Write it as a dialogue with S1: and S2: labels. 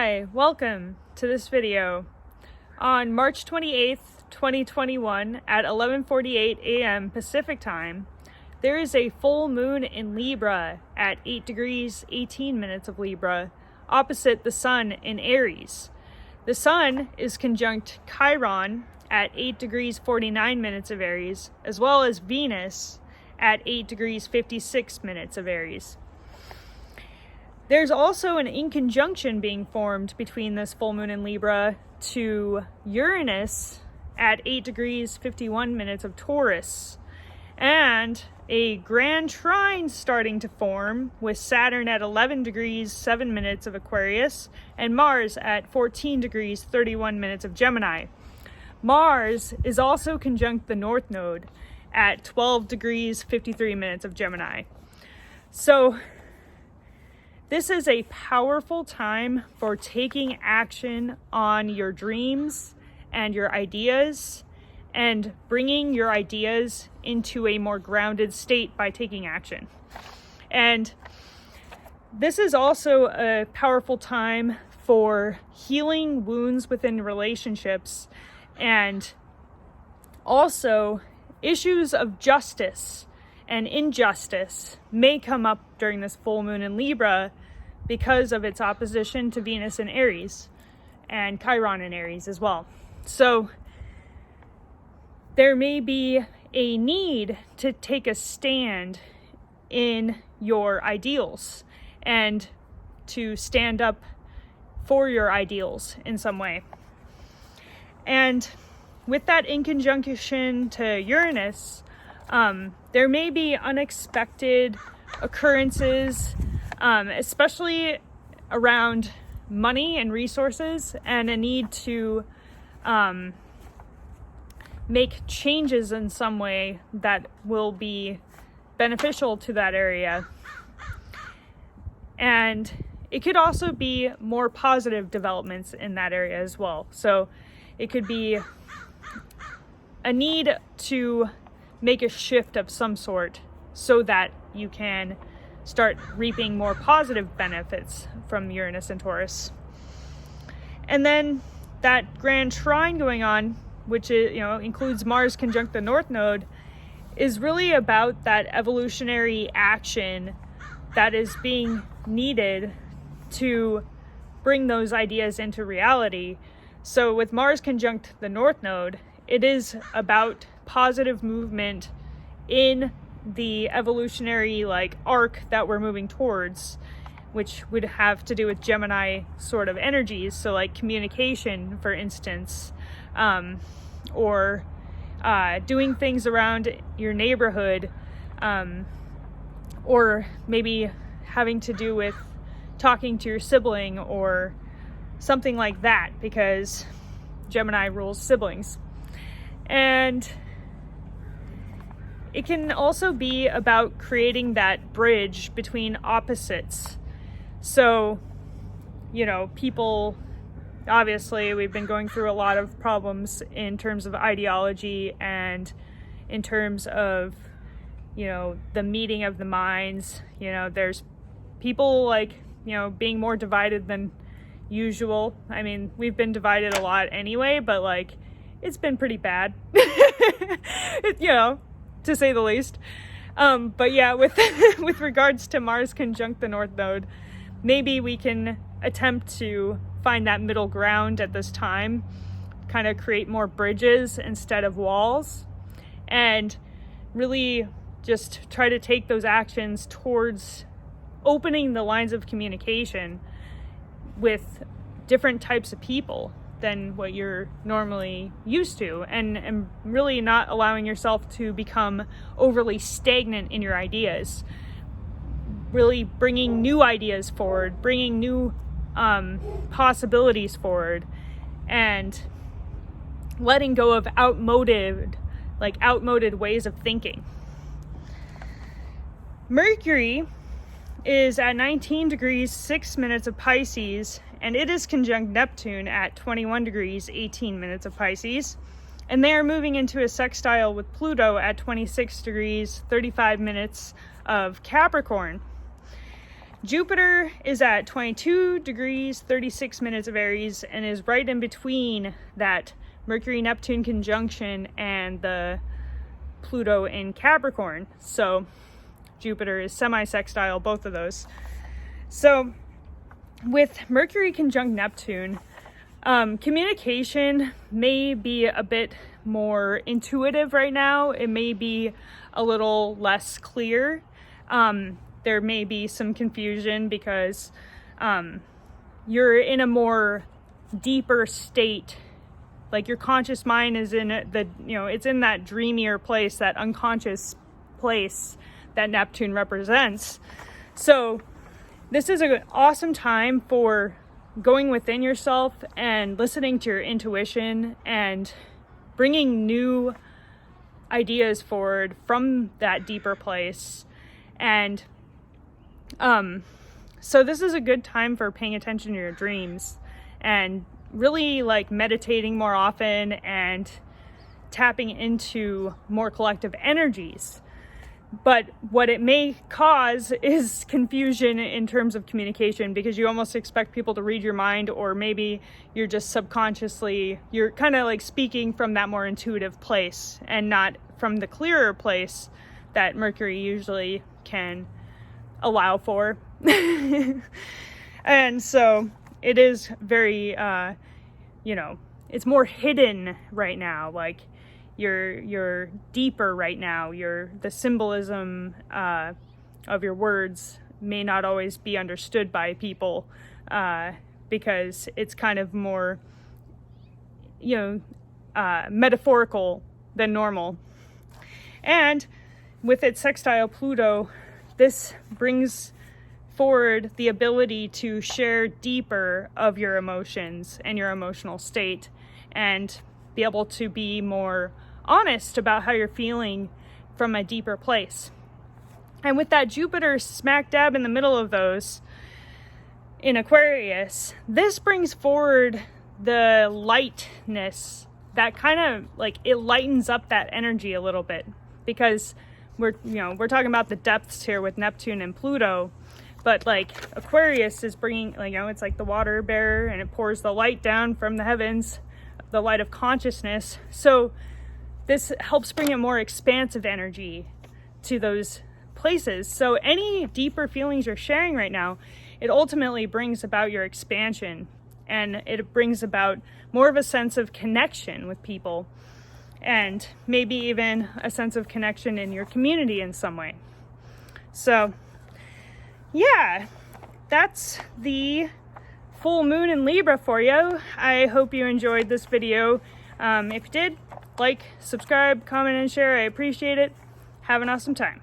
S1: Hi, welcome to this video. On March 28th, 2021 at 11:48 a.m. Pacific time, there is a full moon in Libra at 8 degrees 18 minutes of Libra, opposite the Sun in Aries. The Sun is conjunct Chiron at 8 degrees 49 minutes of Aries, as well as Venus at 8 degrees 56 minutes of Aries. There's also an inconjunction being formed between this full moon in Libra to Uranus at 8 degrees 51 minutes of Taurus, and a grand trine starting to form with Saturn at 11 degrees 7 minutes of Aquarius and Mars at 14 degrees 31 minutes of Gemini. Mars is also conjunct the North Node at 12 degrees 53 minutes of Gemini. So this is a powerful time for taking action on your dreams and your ideas and bringing your ideas into a more grounded state by taking action. And this is also a powerful time for healing wounds within relationships, and also issues of justice and injustice may come up during this full moon in Libra because of its opposition to Venus in Aries and Chiron in Aries as well. So there may be a need to take a stand in your ideals and to stand up for your ideals in some way. And with that inconjunction to Uranus, there may be unexpected occurrences, especially around money and resources, and a need to make changes in some way that will be beneficial to that area. And it could also be more positive developments in that area as well. So it could be a need to make a shift of some sort so that you can start reaping more positive benefits from Uranus and Taurus. And then that grand trine going on, which is, includes Mars conjunct the North Node, is really about that evolutionary action that is being needed to bring those ideas into reality. So with Mars conjunct the North Node, it is about positive movement in the evolutionary arc that we're moving towards, which would have to do with Gemini sort of energies. So communication, for instance, or doing things around your neighborhood, or maybe having to do with talking to your sibling or something like that, because Gemini rules siblings. And it can also be about creating that bridge between opposites. So, people, obviously, we've been going through a lot of problems in terms of ideology and in terms of, the meeting of the minds. There's people being more divided than usual. I mean, we've been divided a lot anyway, but it's been pretty bad, to say the least. But yeah, with with regards to Mars conjunct the North Node, maybe we can attempt to find that middle ground at this time, kind of create more bridges instead of walls, and really just try to take those actions towards opening the lines of communication with different types of people than what you're normally used to, and really not allowing yourself to become overly stagnant in your ideas. Really bringing new ideas forward, bringing new possibilities forward, and letting go of outmoded ways of thinking. Mercury is at 19 degrees 6 minutes of Pisces, and it is conjunct Neptune at 21 degrees 18 minutes of Pisces, and they are moving into a sextile with Pluto at 26 degrees 35 minutes of Capricorn. Jupiter is at 22 degrees 36 minutes of Aries and is right in between that Mercury-Neptune conjunction and the Pluto in Capricorn. So Jupiter is semi-sextile, both of those. So with Mercury conjunct Neptune, communication may be a bit more intuitive right now. It may be a little less clear. There may be some confusion because you're in a more deeper state. Like your conscious mind is in it's in that dreamier place, that unconscious place that Neptune represents. So this is an awesome time for going within yourself and listening to your intuition and bringing new ideas forward from that deeper place. And so this is a good time for paying attention to your dreams and really like meditating more often and tapping into more collective energies. But what it may cause is confusion in terms of communication, because you almost expect people to read your mind, or maybe you're just subconsciously, you're kind of like speaking from that more intuitive place and not from the clearer place that Mercury usually can allow for. And so it is very, it's more hidden right now. Like, you're deeper right now. The symbolism of your words may not always be understood by people because it's kind of more metaphorical than normal. And with its sextile Pluto, this brings forward the ability to share deeper of your emotions and your emotional state, and be able to be more honest about how you're feeling from a deeper place. And with that Jupiter smack dab in the middle of those in Aquarius, this brings forward the lightness that kind of like, it lightens up that energy a little bit, because we're talking about the depths here with Neptune and Pluto. But like Aquarius is bringing, it's like the water bearer, and it pours the light down from the heavens, the light of consciousness. So this helps bring a more expansive energy to those places. So any deeper feelings you're sharing right now, it ultimately brings about your expansion, and it brings about more of a sense of connection with people, and maybe even a sense of connection in your community in some way. So yeah, that's the full moon in Libra for you. I hope you enjoyed this video. If you did, like, subscribe, comment, and share. I appreciate it. Have an awesome time.